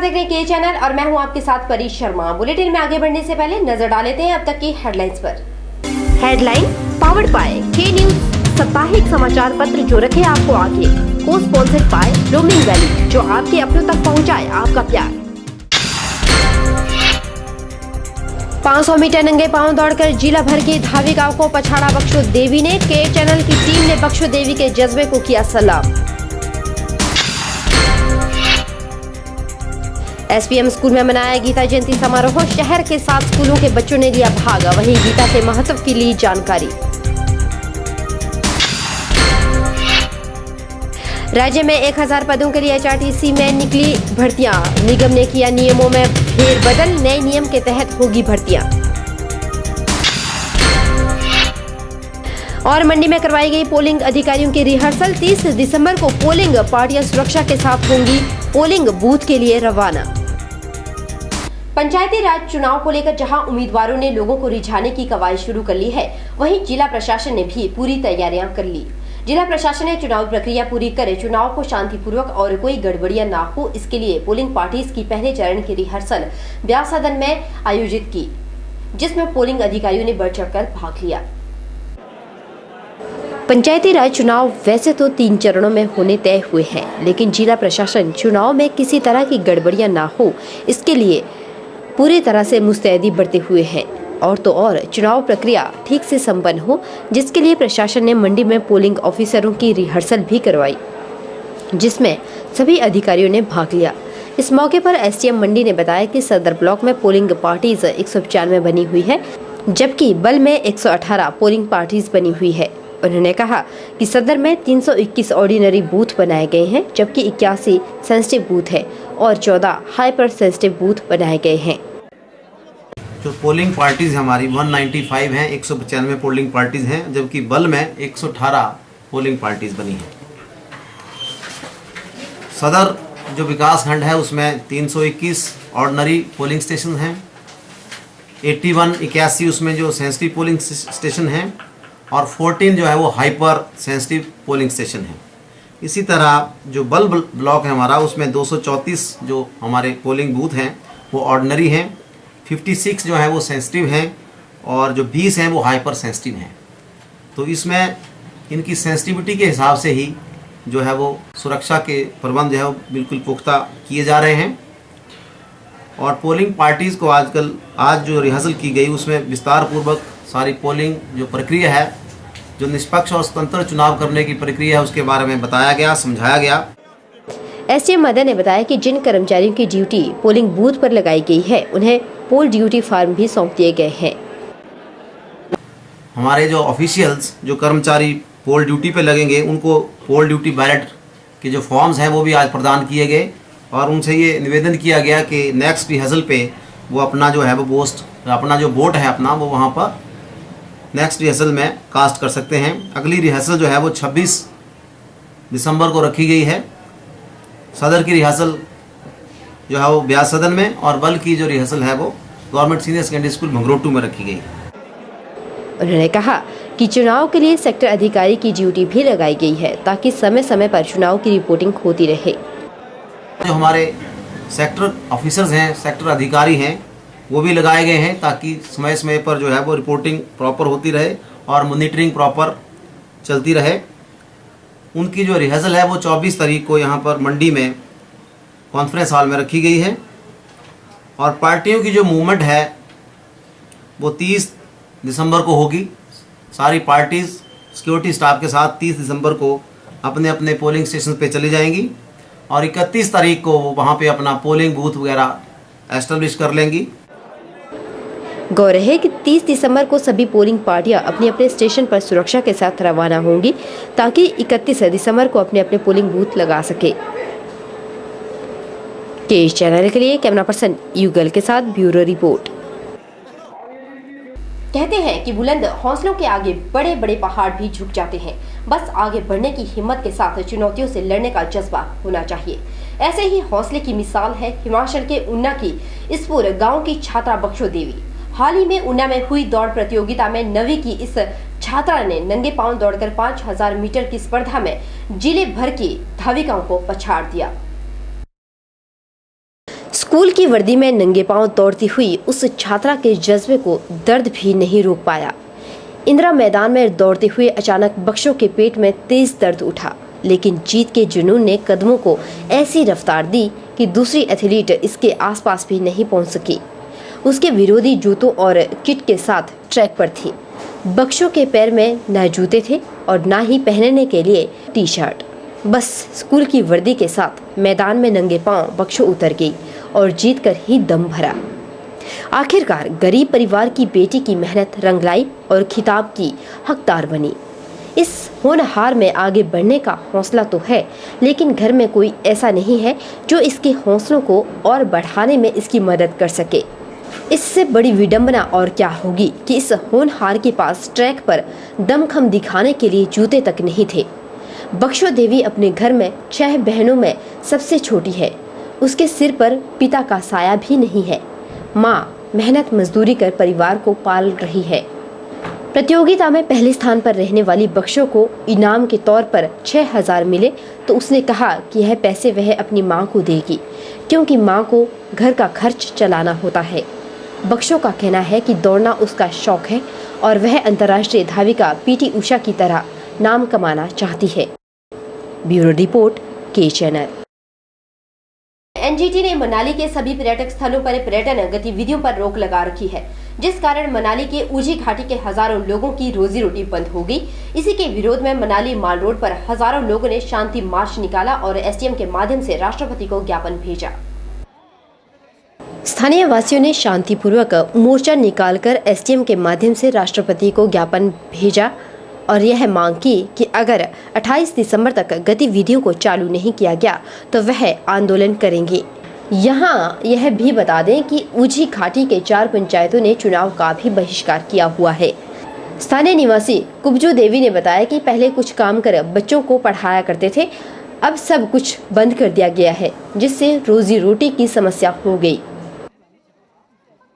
देख रहे हैं के चैनल और मैं हूं आपके साथ परी शर्मा। बुलेटिन में आगे बढ़ने से पहले नजर डाल लेते हैं अब तक की हेडलाइंस पर। हेडलाइन पावर्ड बाय के न्यूज, साप्ताहिक समाचार पत्र जो रखे आपको आगे। को स्पॉन्सर्ड बाय रोमिंग वैली, जो आपके अपनों तक पहुंचाए आपका प्यार। 500 मीटर नंगे पांव दौड़कर जिला भर की धावी गांव को पछाड़ा बख्शो देवी ने। के चैनल की टीम ने बख्शो देवी के जज्बे को किया सलाम। एसपीएम स्कूल में मनाया गीता जयंती समारोह, शहर के 7 स्कूलों के बच्चों ने लिया भाग। वहीं गीता के महत्व की ली जानकारी। राज्य में 1000 पदों के लिए एचआरटीसी में निकली भर्तियां, निगम ने किया नियमों में फेरबदल, नए नियम के तहत होगी भर्तियां। और मंडी में करवाई गई पोलिंग अधिकारियों की रिहर्सल, 30 दिसंबर को पोलिंग पार्टियां सुरक्षा के साथ होंगी पोलिंग बूथ के लिए रवाना। पंचायती राज चुनाव को लेकर जहां उम्मीदवारों ने लोगों को रिझाने की कवायद शुरू कर ली है, वहीं जिला प्रशासन ने भी पूरी तैयारियां कर ली। जिला प्रशासन ने चुनाव प्रक्रिया पूरी कर चुनाव को शांतिपूर्वक और कोई गड़बड़ियां ना हो, इसके लिए पोलिंग पार्टीज की पहले चरण की रिहर्सल ब्यास सदन में आयोजित की, जिसमें पोलिंग अधिकारियों ने बढ़ चढ़कर भाग लिया। पंचायती राज चुनाव वैसे तो 3 चरणों में होने तय हुए हैं, लेकिन जिला प्रशासन चुनाव में किसी तरह की गड़बड़ियां ना हो, इसके लिए पूरी तरह से मुस्तैदी बरते हुए हैं। और तो और चुनाव प्रक्रिया ठीक से संपन्न हो, जिसके लिए प्रशासन ने मंडी में पोलिंग ऑफिसरों की रिहर्सल भी करवाई, जिसमें सभी अधिकारियों ने भाग लिया। इस मौके पर एसडीएम मंडी ने बताया कि सदर ब्लॉक में पोलिंग पार्टीज 195 बनी हुई है, जबकि बल में 118 पोलिंग पार्टीज बनी हुई है। उन्होंने कहा कि सदर में 321 ऑर्डिनरी बूथ बनाए गए हैं, जबकि 81 सेंसिटिव बूथ है और 14 हाइपर सेंसिटिव बूथ बनाए गए हैं। जो पोलिंग पार्टीज हमारी 195 हैं, 195 पोलिंग पार्टीज हैं, जबकि बल में 118 पोलिंग पार्टीज बनी हैं। सदर जो विकास खंड है उसमें 321 ऑर्डिनरी पोलिंग स्टेशन हैं, 81 उसमें जो सेंसिटिव पोलिंग स्टेशन हैं और 14 जो है वो हाइपर सेंसिटिव पोलिंग स्टेशन है। इसी तरह जो बल ब्लॉक है हमारा, उसमें 234 जो हमारे पोलिंग बूथ हैं वो ऑर्डिनरी हैं, 56 जो है वो सेंसिटिव हैं और जो 20 हैं वो हाइपर सेंसिटिव हैं। तो इसमें इनकी सेंसिटिविटी के हिसाब से ही जो है वो सुरक्षा के प्रबंध जो है वो बिल्कुल पुख्ता किए जा रहे हैं। और पोलिंग पार्टीज़ को आज जो रिहर्सल की गई उसमें विस्तार पूर्वक सारी पोलिंग जो प्रक्रिया है, जो निष्पक्ष और स्वतंत्र चुनाव करने की प्रक्रिया है, उसके बारे में बताया गया, समझाया गया। एसडीएम मदन ने बताया कि जिन कर्मचारियों की ड्यूटी पोलिंग बूथ पर लगाई गई है, उन्हें पोल ड्यूटी फार्म भी सौंप दिए गए हैं। हमारे जो ऑफिशियल्स जो कर्मचारी पोल ड्यूटी पे लगेंगे, उनको पोल ड्यूटी बैलेट के जो फॉर्म्स हैं वो भी आज प्रदान किए गए और उनसे ये निवेदन किया गया कि नेक्स्ट रिहर्सल पे वो अपना जो है वो अपना जो वोट है अपना वो वहाँ पर नेक्स्ट रिहर्सल में कास्ट कर सकते हैं। अगली रिहर्सल जो है वो 26 दिसंबर को रखी गई है। सदर की रिहर्सल जो है वो ब्यास सदन में और बल की जो रिहर्सल है वो गवर्नमेंट सीनियर सेकेंडरी स्कूल मंगरोटू में रखी गई। उन्होंने कहा कि चुनाव के लिए सेक्टर अधिकारी की ड्यूटी भी लगाई गई है, ताकि समय समय पर चुनाव की रिपोर्टिंग होती रहे। जो हमारे सेक्टर ऑफिसर्स हैं, सेक्टर अधिकारी हैं, वो भी लगाए गए हैं ताकि समय समय पर जो है वो रिपोर्टिंग प्रॉपर होती रहे और मॉनिटरिंग प्रॉपर चलती रहे। उनकी जो रिहर्सल है वो 24 तारीख को यहाँ पर मंडी में कॉन्फ्रेंस हॉल में रखी गई है। और पार्टियों की जो मूवमेंट है वो 30 दिसंबर को होगी। सारी पार्टीज़ सिक्योरिटी स्टाफ के साथ 30 दिसंबर को अपने अपने पोलिंग स्टेशन पे चली जाएंगी और 31 तारीख को वो वहाँ पे अपना पोलिंग बूथ वगैरह एस्टेब्लिश कर लेंगी। गौर है कि 30 दिसंबर को सभी पोलिंग पार्टियां अपने अपने स्टेशन पर सुरक्षा के साथ रवाना होंगी, ताकि 31 दिसंबर को अपने अपने पोलिंग बूथ लगा सके। के चैनल के लिए कैमरा पर्सन युगल के साथ ब्यूरो रिपोर्ट। कहते हैं कि बुलंद हौसलों के आगे बड़े बड़े पहाड़ भी झुक जाते हैं, बस आगे बढ़ने की हिम्मत के साथ चुनौतियों से लड़ने का जज्बा होना चाहिए। ऐसे ही हौसले की मिसाल है हिमाचल के ऊना की इसपुर गांव की छात्रा बख्शो देवी। हाल ही में ऊना में हुई दौड़ प्रतियोगिता में 9वीं की इस छात्रा ने नंगे पांव दौड़कर 5000 मीटर की स्पर्धा में जिले भर की धाविकाओं को पछाड़ दिया। स्कूल की वर्दी में नंगे पांव दौड़ती हुई उस छात्रा के जज्बे को दर्द भी नहीं रोक पाया। इंदिरा मैदान में दौड़ते हुए अचानक बख्शो के पेट में तेज दर्द उठा, लेकिन जीत के जुनून ने कदमों को ऐसी रफ्तार दी कि दूसरी एथलीट इसके आसपास भी नहीं पहुंच सकी। उसके विरोधी जूतों और किट के साथ ट्रैक पर थी। बख्शो के पैर में न जूते थे और न ही पहनने के लिए टी शर्ट। बस स्कूल की वर्दी के साथ मैदान में नंगे पांव बख्शो उतर गई और जीत कर ही दम भरा। आखिरकार गरीब परिवार की बेटी की मेहनत रंग लाई और खिताब की हकदार बनी। इस होनहार में आगे बढ़ने का हौसला तो है, लेकिन घर में कोई ऐसा नहीं है जो इसके हौसलों को और बढ़ाने में इसकी मदद कर सके। इससे बड़ी विडंबना और क्या होगी कि इस होनहार के पास ट्रैक पर दमखम दिखाने के लिए जूते तक नहीं थे। बख्शो देवी अपने घर में 6 बहनों में सबसे छोटी है। उसके सिर पर पिता का साया भी नहीं है। माँ मेहनत मजदूरी कर परिवार को पाल रही है। प्रतियोगिता में पहले स्थान पर रहने वाली बख्शो को इनाम के तौर पर 6,000 मिले तो उसने कहा कि यह पैसे वह अपनी माँ को देगी, क्योंकि माँ को घर का खर्च चलाना होता है। बख्शो का कहना है कि दौड़ना उसका शौक है और वह अंतर्राष्ट्रीय धाविका पीटी उषा की तरह नाम कमाना चाहती है। ब्यूरो रिपोर्ट, के चैनल। एनजीटी ने मनाली के सभी पर्यटक स्थलों पर पर्यटन गतिविधियों पर रोक लगा रखी है, जिस कारण मनाली के ऊझी घाटी के हजारों लोगों की रोजी रोटी बंद हो गई। इसी के विरोध में मनाली माल रोड पर हजारों लोगों ने शांति मार्च निकाला और एसडीएम के माध्यम से राष्ट्रपति को ज्ञापन भेजा। स्थानीय वासियों ने शांतिपूर्वक मोर्चा निकालकर एसडीएम के माध्यम से राष्ट्रपति को ज्ञापन भेजा और यह मांग की कि अगर 28 दिसंबर तक गतिविधियों को चालू नहीं किया गया तो वह आंदोलन करेंगे। यहाँ यह भी बता दें कि ऊझी घाटी के 4 पंचायतों ने चुनाव का भी बहिष्कार किया हुआ है। स्थानीय निवासी कुब्जू देवी ने बताया कि पहले कुछ काम कर बच्चों को पढ़ाया करते थे, अब सब कुछ बंद कर दिया गया है, जिससे रोजी रोटी की समस्या हो गई।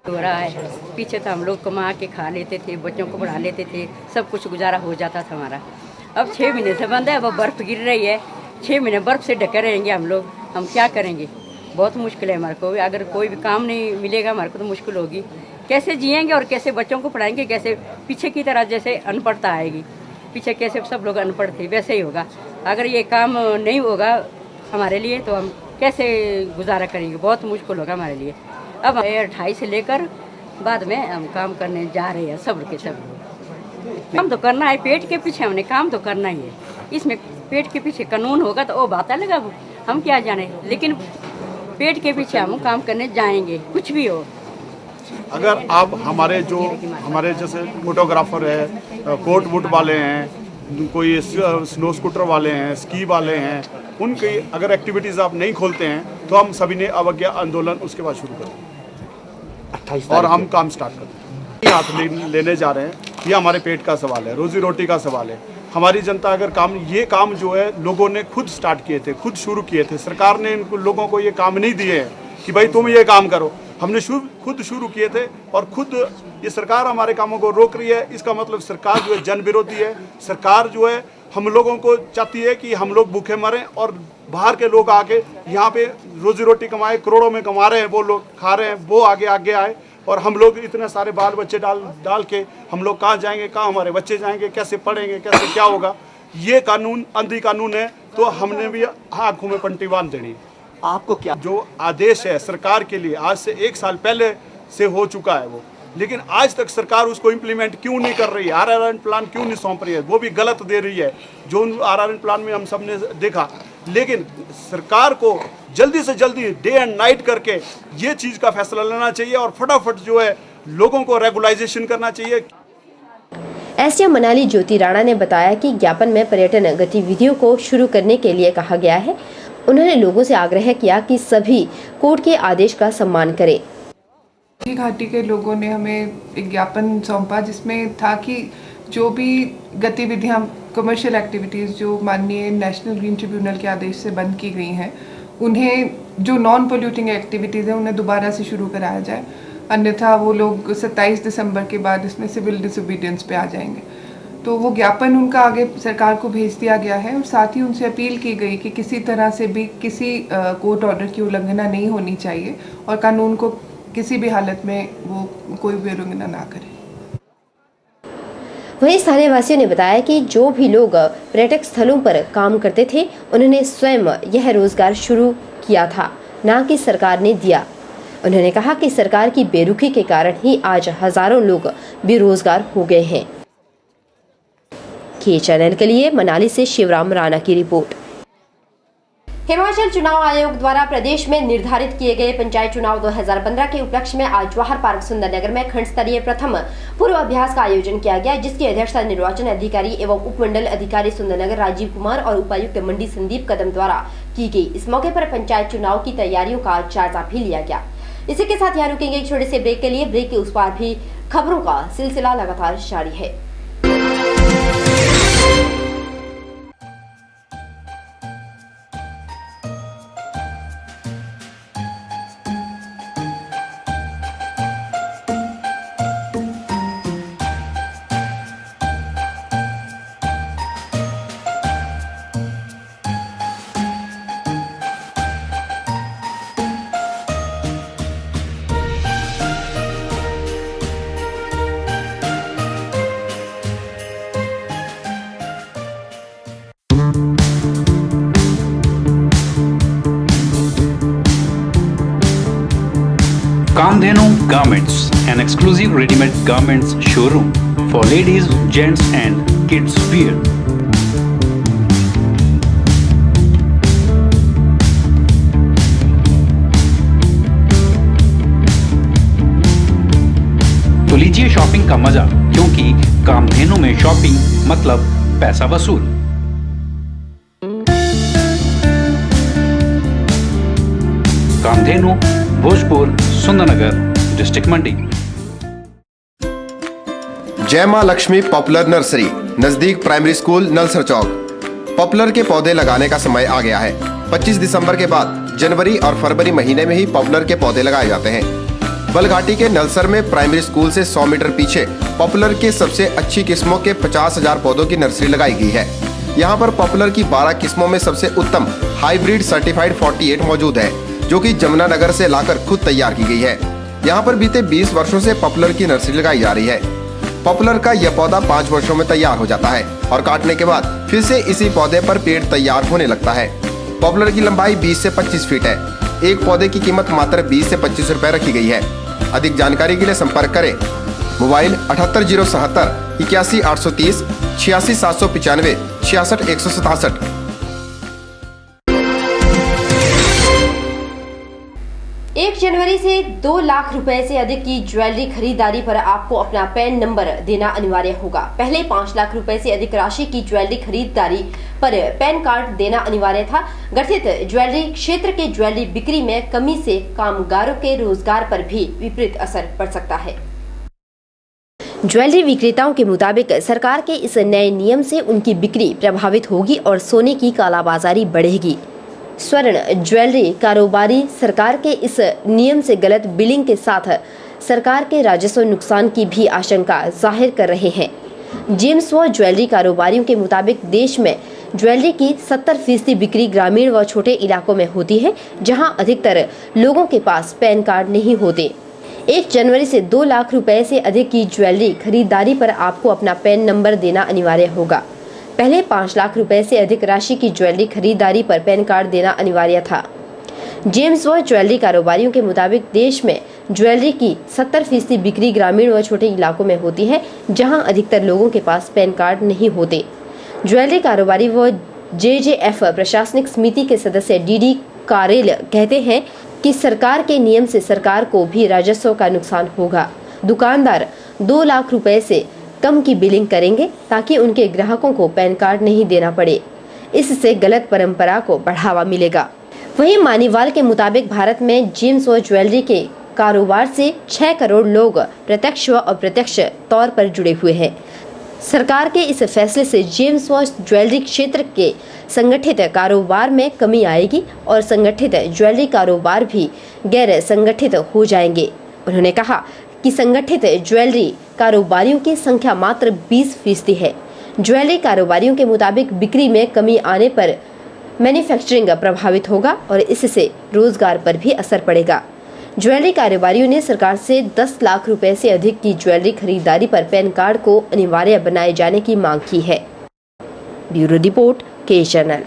हो रहा है, पीछे तो हम लोग कमा के खा लेते थे, बच्चों को पढ़ा लेते थे, सब कुछ गुजारा हो जाता था हमारा। अब 6 महीने से बंद है, अब बर्फ़ गिर रही है, 6 महीने बर्फ़ से ढके रहेंगे हम लोग। हम क्या करेंगे? बहुत मुश्किल है हमारे को। अगर कोई भी काम नहीं मिलेगा हमारे को तो मुश्किल होगी। कैसे जिएंगे और कैसे बच्चों को पढ़ाएंगे? कैसे पीछे की तरह जैसे अनपढ़ता आएगी, पीछे कैसे सब लोग अनपढ़ थे वैसे ही होगा। अगर ये काम नहीं होगा हमारे लिए तो हम कैसे गुजारा करेंगे? बहुत मुश्किल होगा हमारे लिए। अब 28 से लेकर बाद में हम काम करने जा रहे हैं, सब के सब। काम तो करना है, पेट के पीछे हमने काम तो करना ही है। इसमें पेट के पीछे कानून होगा तो वो बात अलग है, हम क्या जाने, लेकिन पेट के पीछे हम काम करने जाएंगे, कुछ भी हो। अगर आप हमारे जैसे फोटोग्राफर है, कोट वुट वाले हैं, कोई स्नो स्कूटर वाले हैं, स्की वाले हैं, उनकी अगर एक्टिविटीज़ आप नहीं खोलते हैं तो हम सभी ने अवज्ञा आंदोलन उसके बाद शुरू करेंगे और हम काम स्टार्ट करते हैं। हाथ लेने जा रहे हैं, ये हमारे पेट का सवाल है, रोजी रोटी का सवाल है। हमारी जनता अगर ये काम जो है लोगों ने खुद स्टार्ट किए थे, खुद शुरू किए थे। सरकार ने इनको लोगों को ये काम नहीं दिए हैं कि भाई तुम ये काम करो, हमने खुद शुरू किए थे और खुद ये सरकार हमारे कामों को रोक रही है। इसका मतलब सरकार जो है जन विरोधी है। सरकार जो है हम लोगों को चाहती है कि हम लोग भूखे मरें और बाहर के लोग आके यहाँ पे रोजी रोटी कमाए, करोड़ों में कमा रहे हैं, वो लोग खा रहे हैं, वो आगे आए और हम लोग इतने सारे बाल बच्चे डाल के हम लोग कहाँ जाएंगे, कहाँ हमारे बच्चे जाएंगे, कैसे पढ़ेंगे, कैसे क्या होगा? ये कानून अंधी कानून है, तो हमने भी आँखों में पट्टी बांध देनी। आपको क्या जो आदेश है सरकार के लिए आज से 1 साल पहले से हो चुका है वो, लेकिन आज तक सरकार उसको इम्प्लीमेंट क्यों नहीं कर रही है? आरआरएन प्लान क्यों नहीं सौंप रही है? वो भी गलत दे रही है जो आरआरएन प्लान में हम सब ने देखा। लेकिन सरकार को जल्दी से जल्दी डे एंड नाइट करके ये चीज़ का फैसला लेना चाहिए और फटाफट जो है लोगों को रेगुलाइजेशन करना चाहिए। एसडीएम मनाली ज्योति राणा ने बताया कि ज्ञापन में पर्यटन गतिविधियों को शुरू करने के लिए कहा गया है। उन्होंने लोगों से आग्रह किया कि सभी कोर्ट के आदेश का सम्मान करें। घाटी के लोगों ने हमें एक ज्ञापन सौंपा जिसमें था कि जो भी गतिविधियां, कमर्शियल एक्टिविटीज़ जो माननीय नेशनल ग्रीन ट्रिब्यूनल के आदेश से बंद की गई हैं, उन्हें जो नॉन पोल्यूटिंग एक्टिविटीज़ हैं उन्हें दोबारा से शुरू कराया जाए, अन्यथा वो लोग 27 दिसंबर के बाद इसमें सिविल डिसोबीडियंस पे आ जाएंगे। तो वो ज्ञापन उनका आगे सरकार को भेज दिया गया है और साथ ही उनसे अपील की गई कि किसी तरह से भी किसी कोर्ट ऑर्डर की उल्लंघना नहीं होनी चाहिए और कानून को किसी भी हालत में वो कोई भी उल्लंघना ना करे। वहीं स्थानीय वासियों ने बताया कि जो भी लोग पर्यटक स्थलों पर काम करते थे उन्होंने स्वयं यह रोजगार शुरू किया था, न कि सरकार ने दिया। उन्होंने कहा कि सरकार की बेरुखी के कारण ही आज हजारों लोग बेरोजगार हो गए हैं। के चैनल के लिए मनाली से शिवराम राणा की रिपोर्ट। हिमाचल चुनाव आयोग द्वारा प्रदेश में निर्धारित किए गए पंचायत चुनाव 2015 के उपलक्ष्य में आज जवाहर पार्क सुंदरनगर में खंड स्तरीय प्रथम पूर्वाभ्यास का आयोजन किया गया, जिसकी अध्यक्षता निर्वाचन अधिकारी एवं उपमंडल अधिकारी सुंदरनगर राजीव कुमार और उपायुक्त मंडी संदीप कदम द्वारा की गई। इस मौके पर पंचायत चुनाव की तैयारियों का जायजा भी लिया गया। इसी के साथ यहाँ रुकेंगे एक छोटे से ब्रेक के लिए। ब्रेक के उस पार भी खबरों का सिलसिला लगातार जारी है। Kamdhenu Garments, an exclusive ready-made garments showroom for ladies, gents and kids wear. तो लीजिए शॉपिंग का मजा, क्योंकि कामधेनु में शॉपिंग मतलब पैसा वसूल। कामधेनु, भोजपुर, सुंदरनगर, डिस्ट्रिक्ट मंडी। जय मां लक्ष्मी पॉपुलर नर्सरी, नजदीक प्राइमरी स्कूल नलसर चौक। पॉपुलर के पौधे लगाने का समय आ गया है। 25 दिसंबर के बाद जनवरी और फरवरी महीने में ही पॉपुलर के पौधे लगाए जाते हैं। बलघाटी के नलसर में प्राइमरी स्कूल से 100 मीटर पीछे पॉपुलर के सबसे अच्छी किस्मों के 50,000 पौधों की नर्सरी लगाई गई है। यहाँ पर पॉपुलर की 12 किस्मों में सबसे उत्तम हाइब्रिड सर्टिफाइड 48 मौजूद है, जो कि जमुनानगर से लाकर खुद तैयार की गई है। यहाँ पर बीते 20 वर्षों से पॉपुलर की नर्सरी लगाई जा रही है। पॉपुलर का यह पौधा 5 वर्षों में तैयार हो जाता है और काटने के बाद फिर से इसी पौधे पर पेड़ तैयार होने लगता है। पॉपुलर की लंबाई 20 से 25 फीट है। एक पौधे की कीमत मात्र 20 से 25 रुपए रखी गई है। अधिक जानकारी के लिए संपर्क करें मोबाइल 78077 81830 86795 66167। 1 जनवरी से 2 लाख रुपए से अधिक की ज्वेलरी खरीदारी पर आपको अपना पैन नंबर देना अनिवार्य होगा। पहले 5 लाख रुपए से अधिक राशि की ज्वेलरी खरीदारी पर पैन कार्ड देना अनिवार्य था। गठित ज्वेलरी क्षेत्र के ज्वेलरी बिक्री में कमी से कामगारों के रोजगार पर भी विपरीत असर पड़ सकता है। ज्वेलरी विक्रेताओं के मुताबिक सरकार के इस नए नियम से उनकी बिक्री प्रभावित होगी और सोने की कालाबाजारी बढ़ेगी। स्वर्ण ज्वेलरी कारोबारी सरकार के इस नियम से गलत बिलिंग के साथ सरकार के राजस्व नुकसान की भी आशंका जाहिर कर रहे हैं। जेम्स व ज्वेलरी कारोबारियों के मुताबिक देश में ज्वेलरी की 70% बिक्री ग्रामीण व छोटे इलाकों में होती है, जहां अधिकतर लोगों के पास पैन कार्ड नहीं होते। 1 जनवरी से 2 लाख रुपए से अधिक की ज्वेलरी खरीदारी पर आपको अपना पैन नंबर देना अनिवार्य होगा। पहले 5 लाख रुपए से अधिक राशि की ज्वेलरी खरीदारी पर पैन कार्ड देना अनिवार्य था। जेम्स व ज्वेलरी कारोबारियों के मुताबिक देश में ज्वेलरी की 70% बिक्री ग्रामीण व छोटे इलाकों में होती है, जहां अधिकतर लोगों के पास पैन कार्ड नहीं होते। ज्वेलरी कारोबारी व JJF प्रशासनिक समिति के सदस्य DD कारेल कहते हैं कि सरकार के नियम से सरकार को भी राजस्व का नुकसान होगा। दुकानदार 2 लाख रुपए से कम की बिलिंग करेंगे ताकि उनके ग्राहकों को पैन कार्ड नहीं देना पड़े। इससे गलत परंपरा को बढ़ावा मिलेगा। वहीं मानीवाल के मुताबिक भारत में जेम्स व ज्वेलरी के कारोबार से 6 करोड़ लोग प्रत्यक्ष व अप्रत्यक्ष तौर पर जुड़े हुए हैं। सरकार के इस फैसले से जेम्स व ज्वेलरी क्षेत्र के संगठित कारोबार में कमी आएगी और संगठित ज्वेलरी कारोबार भी गैर संगठित हो जाएंगे। उन्होंने कहा कि संगठित ज्वेलरी कारोबारियों की संख्या मात्र 20% है। ज्वेलरी कारोबारियों के मुताबिक बिक्री में कमी आने पर मैन्युफैक्चरिंग प्रभावित होगा और इससे रोजगार पर भी असर पड़ेगा। ज्वेलरी कारोबारियों ने सरकार से 10 लाख रुपए से अधिक की ज्वेलरी खरीदारी पर पैन कार्ड को अनिवार्य बनाए जाने की मांग की है। ब्यूरो रिपोर्ट, के चैनल।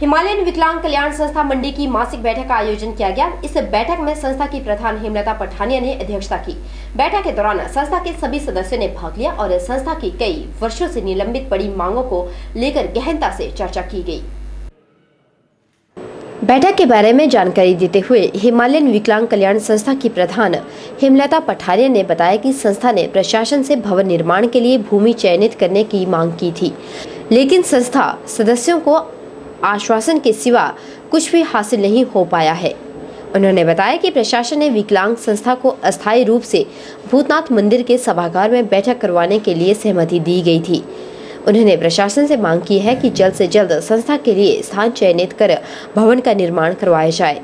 हिमालयन विकलांग कल्याण संस्था मंडी की मासिक बैठक का आयोजन किया गया। इस बैठक में संस्था की प्रधान हेमलता पठानिया ने अध्यक्षता की। बैठक के दौरान संस्था के सभी सदस्यों ने भाग लिया और संस्था की कई वर्षों से निलंबित पड़ी मांगों को लेकर गहनता से चर्चा की गई। बैठक के बारे में जानकारी देते हुए हिमालयन विकलांग कल्याण संस्था की प्रधान हेमलता पठानिया ने बताया कि संस्था ने प्रशासन से भवन निर्माण के लिए भूमि चयनित करने की मांग की थी, लेकिन संस्था सदस्यों को आश्वासन के सिवा कुछ भी हासिल नहीं हो पाया है। उन्होंने बताया कि प्रशासन ने विकलांग संस्था को अस्थायी रूप से भूतनाथ मंदिर के सभागार में बैठक करवाने के लिए सहमति दी गई थी। उन्होंने प्रशासन से मांग की है कि जल्द से जल्द संस्था के लिए स्थान चयनित कर भवन का निर्माण करवाया जाए।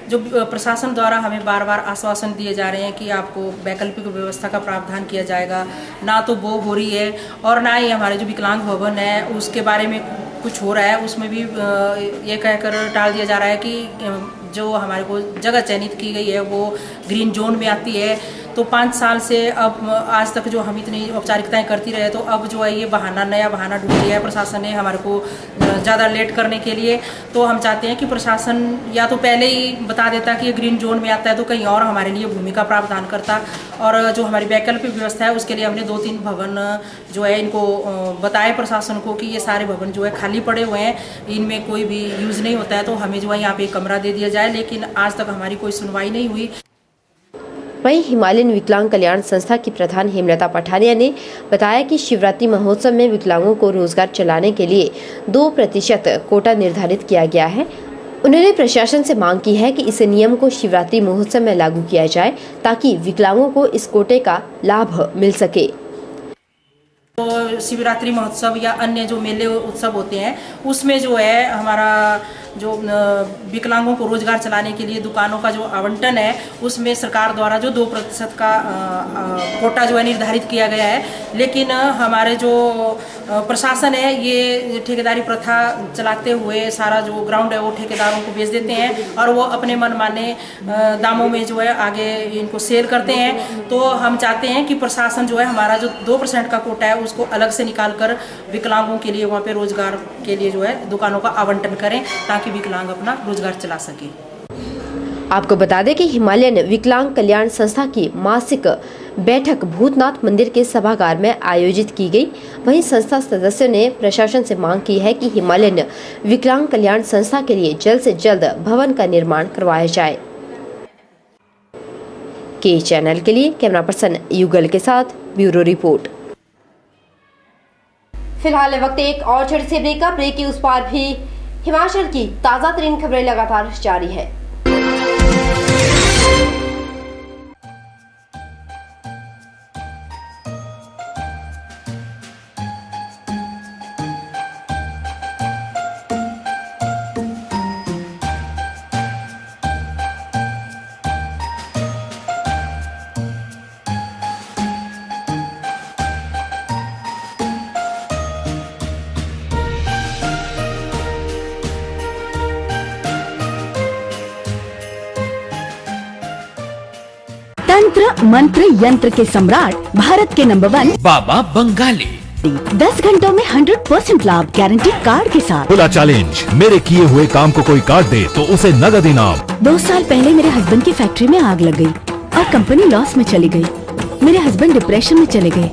जो प्रशासन द्वारा हमें बार बार आश्वासन दिए जा रहे हैं कि आपको वैकल्पिक व्यवस्था का प्रावधान किया जाएगा, ना तो वो हो रही है और ना ही हमारे जो विकलांग भवन है उसके बारे में कुछ हो रहा है। उसमें भी ये कहकर टाल दिया जा रहा है कि जो हमारे को जगह चयनित की गई है वो ग्रीन जोन में आती है। तो 5 साल से अब आज तक जो हम इतनी औपचारिकताएं करती रहे, तो अब जो है ये नया बहाना ढूंढ लिया है प्रशासन ने हमारे को ज़्यादा लेट करने के लिए। तो हम चाहते हैं कि प्रशासन या तो पहले ही बता देता कि ये ग्रीन जोन में आता है तो कहीं और हमारे लिए भूमि का प्रावधान करता, और जो हमारी वैकल्पिक व्यवस्था है उसके लिए हमने 2-3 भवन जो है इनको बताए प्रशासन को कि ये सारे भवन जो है खाली पड़े हुए हैं, इनमें कोई भी यूज़ नहीं होता है, तो हमें जो है यहाँ पे कमरा दे दिया जाए। लेकिन आज तक हमारी कोई सुनवाई नहीं हुई। वहीं हिमालयन विकलांग कल्याण संस्था की प्रधान हेमलता पठानिया ने बताया कि शिवरात्रि महोत्सव में विकलांगों को रोजगार चलाने के लिए 2% कोटा निर्धारित किया गया है। उन्होंने प्रशासन से मांग की है कि इस नियम को शिवरात्रि महोत्सव में लागू किया जाए ताकि विकलांगों को इस कोटे का लाभ मिल सके। तो शिवरात्रि महोत्सव या अन्य जो मेले उत्सव होते हैं उसमें जो है हमारा जो विकलांगों को रोजगार चलाने के लिए दुकानों का जो आवंटन है उसमें सरकार द्वारा जो 2% का कोटा जो है निर्धारित किया गया है। लेकिन हमारे जो प्रशासन है ये ठेकेदारी प्रथा चलाते हुए सारा जो ग्राउंड है वो ठेकेदारों को बेच देते हैं और वो अपने मनमाने दामों में जो है आगे इनको सेल करते हैं। तो हम चाहते हैं कि प्रशासन जो है हमारा जो 2% का कोटा है उसको अलग से निकाल कर विकलांगों के लिए वहाँ पे रोजगार के लिए जो है दुकानों का आवंटन करें ताकि विकलांग अपना रोजगार चला सके। आपको बता दें कि हिमालयन विकलांग कल्याण संस्था की मासिक बैठक भूतनाथ मंदिर के सभागार में आयोजित की गई। वहीं संस्था सदस्यों ने प्रशासन से मांग की है कि हिमालयन विकलांग कल्याण संस्था के लिए जल्द से जल्द भवन का निर्माण करवाया जाए। के चैनल के लिए कैमरा पर्सन युगल के साथ ब्यूरो रिपोर्ट। फिलहाल वक्त एक और छोटे से ब्रेक का। ब्रेक के उस पार भी हिमाचल की ताजा तरीन खबरें लगातार जारी है। तंत्र मंत्र यंत्र के सम्राट भारत के नंबर 1 बाबा बंगाली 10 घंटों में 100% लाभ गारंटी कार्ड के साथ। खुला चैलेंज, मेरे किए हुए काम को कोई कार्ड दे तो उसे नगद इनाम। 2 साल पहले मेरे हस्बैंड की फैक्ट्री में आग लग गई और कंपनी लॉस में चली गई। मेरे हस्बैंड डिप्रेशन में चले गए,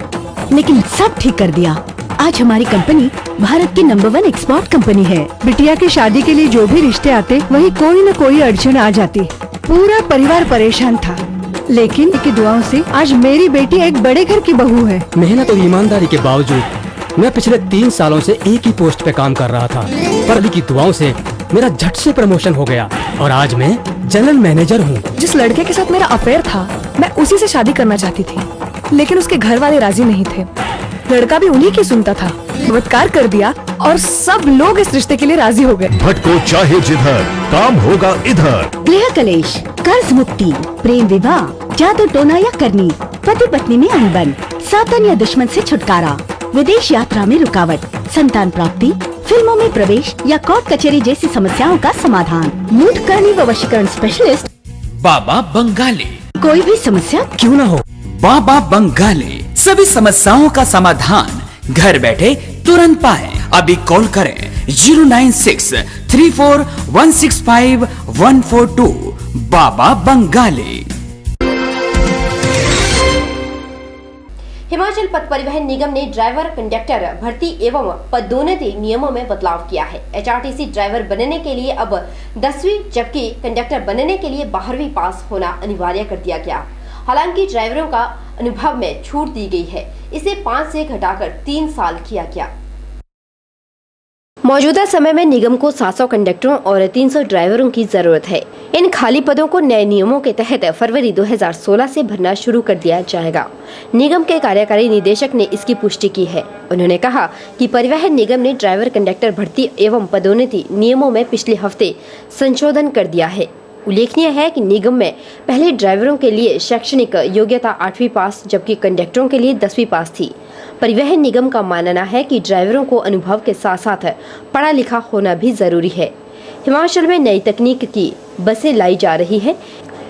लेकिन सब ठीक कर दिया। आज हमारी कंपनी भारत की नंबर 1 एक्सपोर्ट कंपनी है। बिटिया की शादी के लिए जो भी रिश्ते आते वही कोई न कोई अड़चन आ जाती। पूरा परिवार परेशान था, लेकिन की दुआओं से आज मेरी बेटी एक बड़े घर की बहू है। मेहनत और ईमानदारी के बावजूद मैं पिछले 3 सालों से एक ही पोस्ट पे काम कर रहा था, पर अली की दुआओं से मेरा झट से प्रमोशन हो गया और आज मैं जनरल मैनेजर हूँ। जिस लड़के के साथ मेरा अफेयर था मैं उसी से शादी करना चाहती थी, लेकिन उसके घर वाले राजी नहीं थे। लड़का भी उन्हीं की सुनता था। बलात्कार कर दिया और सब लोग इस रिश्ते के लिए राजी हो गए। भटको चाहे जिधर, काम होगा इधर। गृह कलेश, कर्ज मुक्ति, प्रेम विवाह, जादू टोना या करनी, पति पत्नी में अनबन, सावधान या दुश्मन से छुटकारा, विदेश यात्रा में रुकावट, संतान प्राप्ति, फिल्मों में प्रवेश या कोर्ट कचहरी जैसी समस्याओं का समाधान। मूड करनी व वशीकरण स्पेशलिस्ट बाबा बंगाली। कोई भी समस्या क्यों न हो, बाबा बंगाली सभी समस्याओं का समाधान घर बैठे तुरंत पाए। अभी कॉल करें 09634165142 बाबा बंगाली। हिमाचल पथ परिवहन निगम ने ड्राइवर कंडक्टर भर्ती एवं पदोन्नति नियमों में बदलाव किया है। एचआरटीसी ड्राइवर बनने के लिए अब 10वीं जबकि कंडक्टर बनने के लिए 12वीं पास होना अनिवार्य कर दिया गया। हालांकि ड्राइवरों का अनुभव में छूट दी गई है, इसे 5 से घटाकर 3 साल किया गया। मौजूदा समय में निगम को 700 कंडक्टरों और 300 ड्राइवरों की जरूरत है। इन खाली पदों को नए नियमों के तहत फरवरी 2016 से भरना शुरू कर दिया जाएगा। निगम के कार्यकारी निदेशक ने इसकी पुष्टि की है। उन्होंने कहा कि परिवहन निगम ने ड्राइवर कंडक्टर भर्ती एवं पदोन्नति नियमों में पिछले हफ्ते संशोधन कर दिया है। उल्लेखनीय है कि निगम में पहले ड्राइवरों के लिए शैक्षणिक योग्यता 8वीं पास जबकि कंडक्टरों के लिए 10वीं पास थी। परिवहन निगम का मानना है कि ड्राइवरों को अनुभव के साथ साथ पढ़ा लिखा होना भी जरूरी है। हिमाचल में नई तकनीक की बसें लाई जा रही है।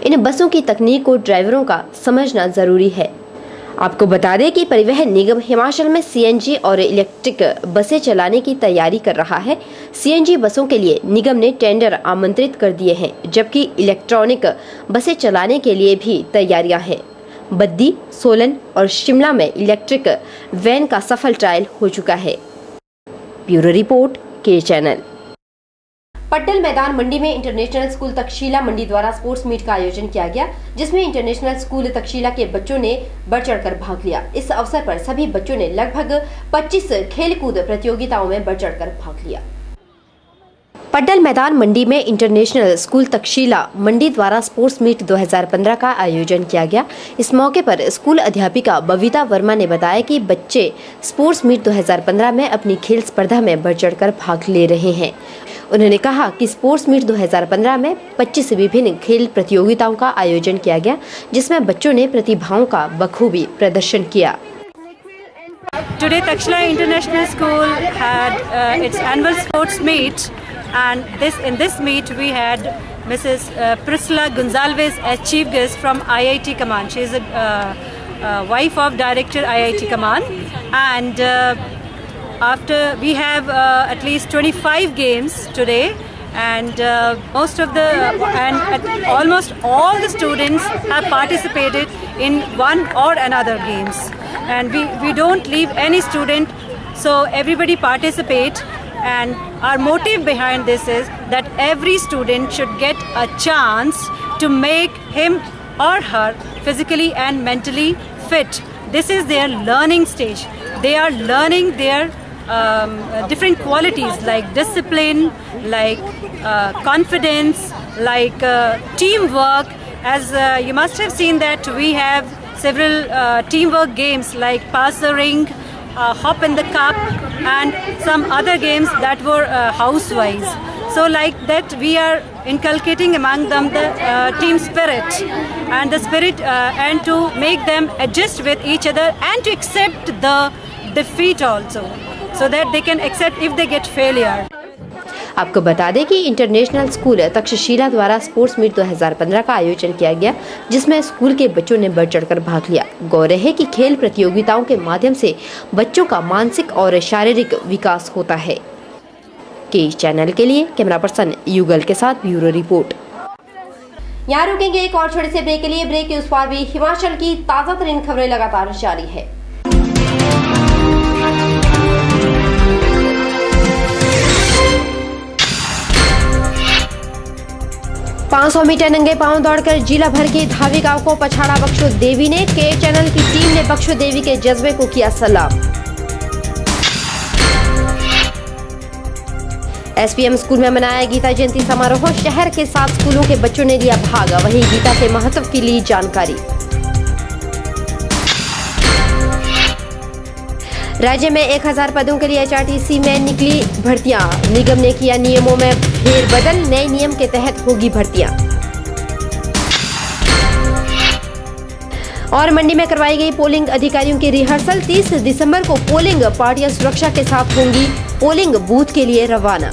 इन बसों की तकनीक को ड्राइवरों का समझना जरूरी है। आपको बता दें कि परिवहन निगम हिमाचल में सीएनजी और इलेक्ट्रिक बसें चलाने की तैयारी कर रहा है। सीएनजी बसों के लिए निगम ने टेंडर आमंत्रित कर दिए हैं, जबकि इलेक्ट्रॉनिक बसें चलाने के लिए भी तैयारियां हैं। बद्दी, सोलन और शिमला में इलेक्ट्रिक वैन का सफल ट्रायल हो चुका है। ब्यूरो रिपोर्ट, के चैनल। पट्टल मैदान मंडी में इंटरनेशनल स्कूल तक्षशिला मंडी द्वारा स्पोर्ट्स मीट का आयोजन किया गया, जिसमें इंटरनेशनल स्कूल तक्षशिला के बच्चों ने बढ़ चढ़कर भाग लिया। इस अवसर पर सभी बच्चों ने लगभग 25 खेलकूद प्रतियोगिताओं में बढ़ चढ़कर भाग लिया। पट्टल मैदान मंडी में इंटरनेशनल स्कूल तक्षशिला मंडी द्वारा स्पोर्ट्स मीट 2015 का आयोजन किया गया। इस मौके पर स्कूल अध्यापिका बबीता वर्मा ने बताया कि बच्चे स्पोर्ट्स मीट 2015 में अपनी खेल स्पर्धा में बढ़ चढ़कर भाग ले रहे हैं। उन्होंने कहा कि स्पोर्ट्स मीट 2015 में 25 विभिन्न खेल प्रतियोगिताओं का आयोजन किया गया, जिसमें बच्चों ने प्रतिभाओं का बखूबी प्रदर्शन किया। Today Takshila International School had its annual sports meet, and in this meet we had Mrs. Priscilla Gonzalez as chief guest from IIT Kaman. She is a wife of director IIT Kaman, and after we have at least 25 games today, and almost all the students have participated in one or another games, and we don't leave any student, so everybody participate. And our motive behind this is that every student should get a chance to make him or her physically and mentally fit. This is their learning stage. They are learning their different qualities like discipline, like confidence, like teamwork. As you must have seen that we have several teamwork games like pass the ring, hop in the cup, and some other games that were house-wise. So like that we are inculcating among them the team spirit and the spirit and to make them adjust with each other and to accept the defeat also, so that they can accept if they get failure. आपको बता दें कि international school Takshashila द्वारा sports meet 2015 का आयोजन किया गया, जिसमें स्कूल के बच्चों ने बढ़ चढ़कर भाग लिया। गौर है कि खेल प्रतियोगिताओं के माध्यम से बच्चों का मानसिक और शारीरिक विकास होता है। के चैनल के लिए कैमरा पर्सन युगल के साथ ब्यूरो रिपोर्ट। यहाँ रुकेंगे एक और छोटे से ब्रेक के लिए। ब्रेक के उस पार भी हिमाचल की ताजा तरीन खबरें लगातार जारी है। 500 मीटर नंगे पांव दौड़कर जिला भर के धाविकाओं को पछाड़ा बख्शो देवी ने। के चैनल की टीम ने बख्शो देवी के जज्बे को किया सलाम। एसपीएम स्कूल में मनाया गीता जयंती समारोह। शहर के 7 स्कूलों के बच्चों ने लिया भाग। वहीं गीता के महत्व की ली जानकारी। राज्य में 1000 पदों के लिए एचआरटीसी में निकली भर्तियां। निगम ने किया नियमों में फेरबदल। नए नियम के तहत होगी भर्तियां। और मंडी में करवाई गई पोलिंग अधिकारियों की रिहर्सल। 30 दिसंबर को पोलिंग पार्टियां सुरक्षा के साथ होंगी पोलिंग बूथ के लिए रवाना।